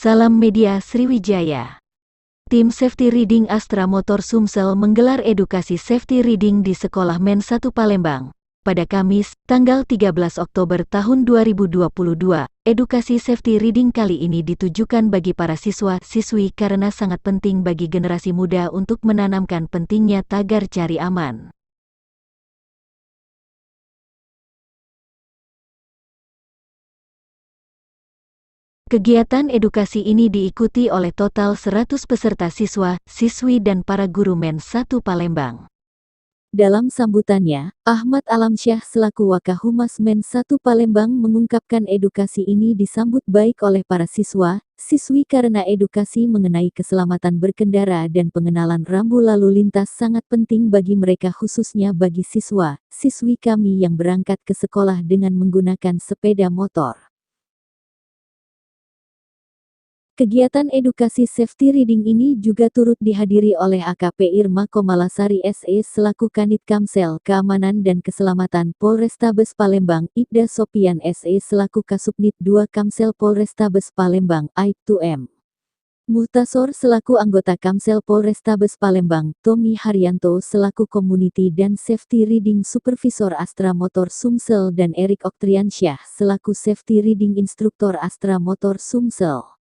Salam Media Sriwijaya. Tim Safety Riding Astra Motor Sumsel menggelar edukasi safety riding di Sekolah Men 1 Palembang. Pada Kamis, tanggal 13 Oktober tahun 2022, edukasi safety riding kali ini ditujukan bagi para siswa-siswi karena sangat penting bagi generasi muda untuk menanamkan pentingnya tagar cari aman. Kegiatan edukasi ini diikuti oleh total 100 peserta siswa, siswi dan para guru Men 1 Palembang. Dalam sambutannya, Ahmad Alamsyah selaku Wakahumas Men 1 Palembang mengungkapkan edukasi ini disambut baik oleh para siswa, siswi karena edukasi mengenai keselamatan berkendara dan pengenalan rambu lalu lintas sangat penting bagi mereka khususnya bagi siswa, siswi kami yang berangkat ke sekolah dengan menggunakan sepeda motor. Kegiatan edukasi safety riding ini juga turut dihadiri oleh AKP Irma Komalasari SE selaku Kanit Kamsel Keamanan dan Keselamatan Polrestabes Palembang, Ibda Sopian SE selaku Kasubnit 2 Kamsel Polrestabes Palembang, Aibtu M. Muhtasor selaku anggota Kamsel Polrestabes Palembang, Tommy Haryanto selaku Community dan Safety Riding Supervisor Astra Motor Sumsel dan Erik Oktriansyah selaku Safety Riding Instruktur Astra Motor Sumsel.